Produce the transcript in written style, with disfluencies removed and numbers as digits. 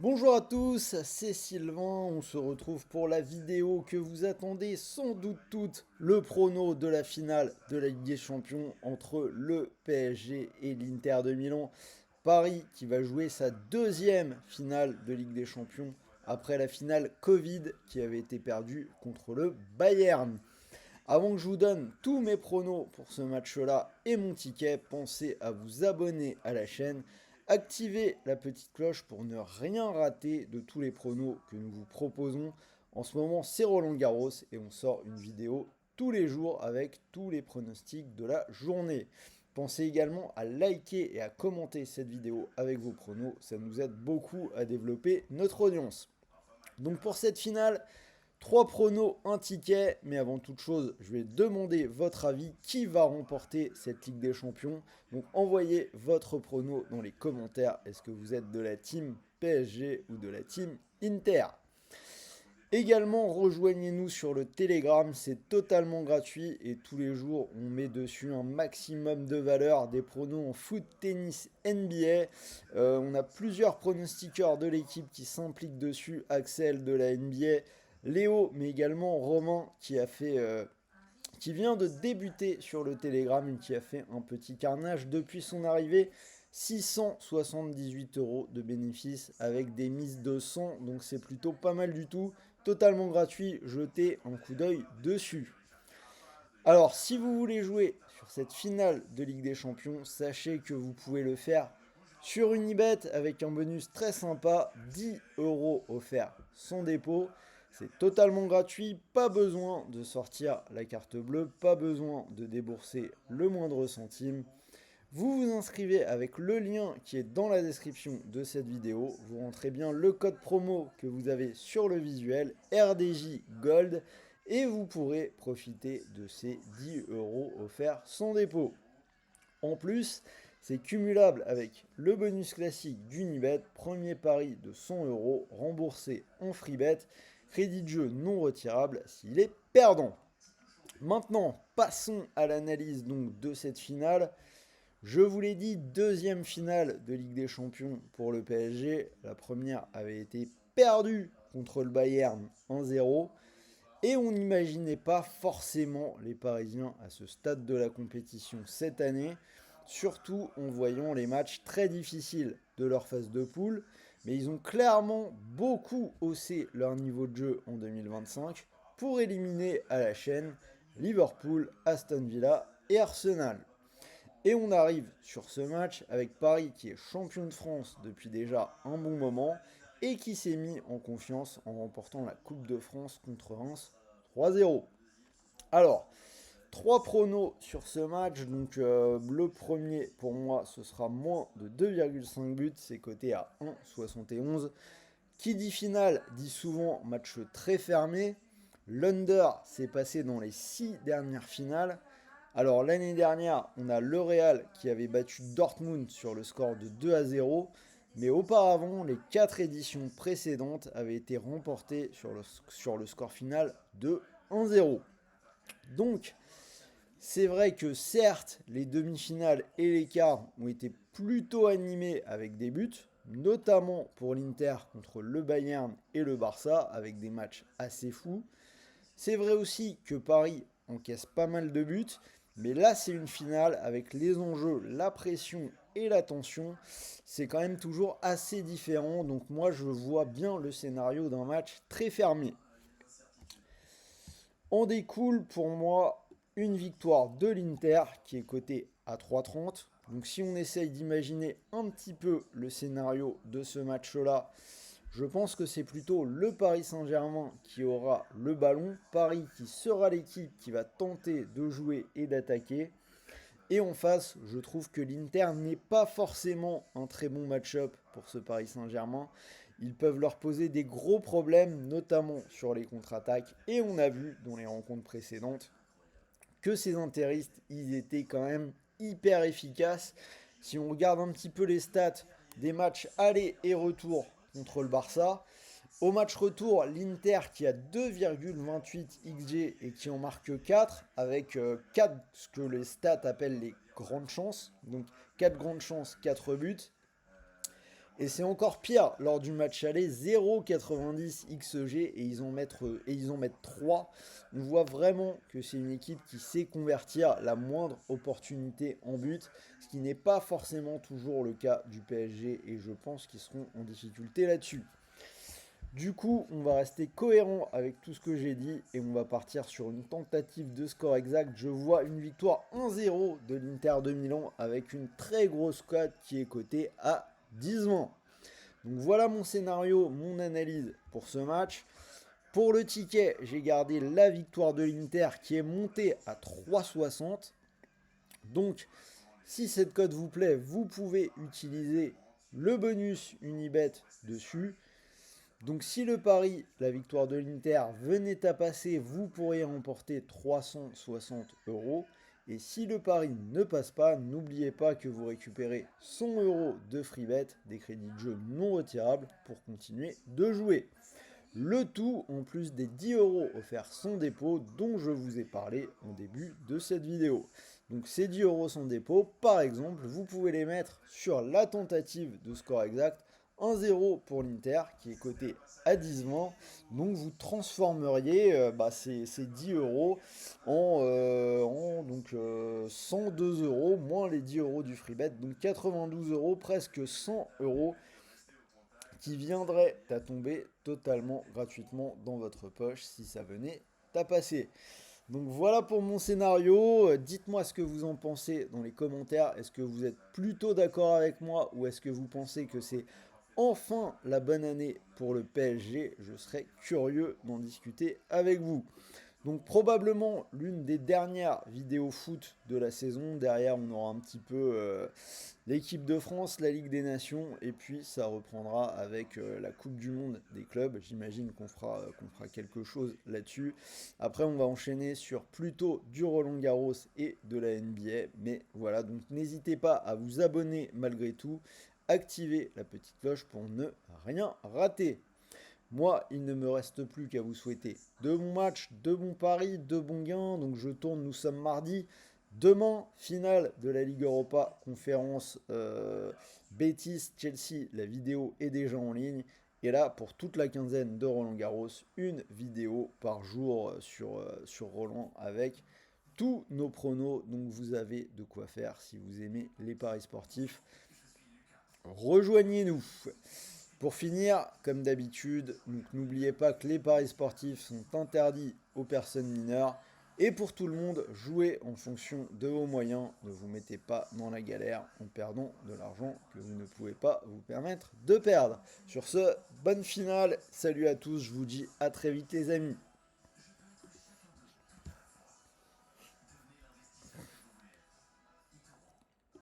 Bonjour à tous, c'est Sylvain, on se retrouve pour la vidéo que vous attendez sans doute toutes, le prono de la finale de la Ligue des Champions entre le PSG et l'Inter de Milan. Paris qui va jouer sa deuxième finale de Ligue des Champions après la finale Covid qui avait été perdue contre le Bayern. Avant que je vous donne tous mes pronos pour ce match-là et mon ticket, pensez à vous abonner à la chaîne, activez la petite cloche pour ne rien rater de tous les pronos que nous vous proposons. En ce moment, c'est Roland Garros et on sort une vidéo tous les jours avec tous les pronostics de la journée. Pensez également à liker et à commenter cette vidéo avec vos pronos, ça nous aide beaucoup à développer notre audience. Donc pour cette finale, 3 pronos, un ticket, mais avant toute chose, je vais demander votre avis. Qui va remporter cette Ligue des Champions? Donc envoyez votre prono dans les commentaires. Est-ce que vous êtes de la team PSG ou de la team Inter? Également, rejoignez-nous sur le Telegram, c'est totalement gratuit et tous les jours, on met dessus un maximum de valeur, des pronos en foot, tennis, NBA. On a plusieurs pronostiqueurs de l'équipe qui s'impliquent dessus, Axel de la NBA, Léo, mais également Romain qui vient de débuter sur le Telegram et qui a fait un petit carnage depuis son arrivée. 678 euros de bénéfices avec des mises de 100, donc c'est plutôt pas mal du tout. Totalement gratuit, jetez un coup d'œil dessus. Alors, si vous voulez jouer sur cette finale de Ligue des Champions, sachez que vous pouvez le faire sur Unibet avec un bonus très sympa, 10 euros offerts sans dépôt. C'est totalement gratuit, pas besoin de sortir la carte bleue, pas besoin de débourser le moindre centime. Vous vous inscrivez avec le lien qui est dans la description de cette vidéo. Vous rentrez bien le code promo que vous avez sur le visuel, RDJ Gold, et vous pourrez profiter de ces 10 euros offerts sans dépôt. En plus, c'est cumulable avec le bonus classique d'Unibet, premier pari de 100 euros remboursé en freebet, crédit de jeu non retirable s'il est perdant. Maintenant, passons à l'analyse donc de cette finale. Je vous l'ai dit, deuxième finale de Ligue des Champions pour le PSG. La première avait été perdue contre le Bayern 1-0. Et on n'imaginait pas forcément les Parisiens à ce stade de la compétition cette année, surtout en voyant les matchs très difficiles de leur phase de poule. Mais ils ont clairement beaucoup haussé leur niveau de jeu en 2025 pour éliminer à la chaîne Liverpool, Aston Villa et Arsenal. Et on arrive sur ce match avec Paris qui est champion de France depuis déjà un bon moment et qui s'est mis en confiance en remportant la Coupe de France contre Reims 3-0. Alors, 3 pronos sur ce match. Donc le premier pour moi ce sera moins de 2,5 buts, c'est coté à 1,71. Qui dit finale dit souvent match très fermé. L'under s'est passé dans les 6 dernières finales. Alors l'année dernière, on a le Real qui avait battu Dortmund sur le score de 2-0, mais auparavant, les 4 éditions précédentes avaient été remportées sur le score final de 1-0. Donc, c'est vrai que certes, les demi-finales et les quarts ont été plutôt animés avec des buts, notamment pour l'Inter contre le Bayern et le Barça, avec des matchs assez fous. C'est vrai aussi que Paris encaisse pas mal de buts, mais là c'est une finale avec les enjeux, la pression et la tension. C'est quand même toujours assez différent, donc moi je vois bien le scénario d'un match très fermé. En découle pour moi une victoire de l'Inter qui est cotée à 3,30. Donc si on essaye d'imaginer un petit peu le scénario de ce match-là, je pense que c'est plutôt le Paris Saint-Germain qui aura le ballon. Paris qui sera l'équipe qui va tenter de jouer et d'attaquer. Et en face, je trouve que l'Inter n'est pas forcément un très bon match-up pour ce Paris Saint-Germain. Ils peuvent leur poser des gros problèmes, notamment sur les contre-attaques. Et on a vu dans les rencontres précédentes que ces interistes, ils étaient quand même hyper efficaces. Si on regarde un petit peu les stats des matchs aller et retour contre le Barça, au match retour, l'Inter qui a 2,28 XG et qui en marque 4 avec 4 ce que les stats appellent les grandes chances. Donc 4 grandes chances, 4 buts. Et c'est encore pire lors du match aller, 0,90 XG et ils en mettent 3. On voit vraiment que c'est une équipe qui sait convertir la moindre opportunité en but, ce qui n'est pas forcément toujours le cas du PSG et je pense qu'ils seront en difficulté là-dessus. Du coup, on va rester cohérent avec tout ce que j'ai dit et on va partir sur une tentative de score exact. Je vois une victoire 1-0 de l'Inter de Milan avec une très grosse cote qui est cotée à 10 ans. Donc voilà mon scénario, mon analyse pour ce match. Pour le ticket, j'ai gardé la victoire de l'Inter qui est montée à 3,60. Donc si cette cote vous plaît, vous pouvez utiliser le bonus Unibet dessus. Donc si le pari, la victoire de l'Inter, venait à passer, vous pourriez remporter 360 euros. Et si le pari ne passe pas, n'oubliez pas que vous récupérez 100 euros de free bet, des crédits de jeu non retirables pour continuer de jouer. Le tout en plus des 10 euros offerts sans dépôt dont je vous ai parlé en début de cette vidéo. Donc ces 10 euros sans dépôt, par exemple, vous pouvez les mettre sur la tentative de score exact 1-0 pour l'Inter qui est coté à 10-20. Donc vous transformeriez ces 10 euros en 102 euros moins les 10 euros du free bet. Donc 92 euros, presque 100 euros qui viendraient à tomber totalement gratuitement dans votre poche si ça venait à passer. Donc voilà pour mon scénario, dites-moi ce que vous en pensez dans les commentaires, est-ce que vous êtes plutôt d'accord avec moi ou est-ce que vous pensez que c'est enfin la bonne année pour le PSG? Je serais curieux d'en discuter avec vous. Donc probablement l'une des dernières vidéos foot de la saison. Derrière on aura un petit peu l'équipe de France, la Ligue des Nations et puis ça reprendra avec la Coupe du Monde des clubs. J'imagine qu'on fera quelque chose là-dessus. Après on va enchaîner sur plutôt du Roland-Garros et de la NBA. Mais voilà, donc n'hésitez pas à vous abonner malgré tout. Activez la petite cloche pour ne rien rater. Moi, il ne me reste plus qu'à vous souhaiter de bons matchs, de bons paris, de bons gains. Donc je tourne, nous sommes mardi. Demain, finale de la Ligue Europa, conférence Betis-Chelsea. La vidéo est déjà en ligne. Et là, pour toute la quinzaine de Roland Garros, une vidéo par jour sur Roland avec tous nos pronos. Donc vous avez de quoi faire si vous aimez les paris sportifs. Rejoignez-nous. Pour finir, comme d'habitude, n'oubliez pas que les paris sportifs sont interdits aux personnes mineures. Et pour tout le monde, jouez en fonction de vos moyens. Ne vous mettez pas dans la galère en perdant de l'argent que vous ne pouvez pas vous permettre de perdre. Sur ce, bonne finale. Salut à tous, je vous dis à très vite les amis.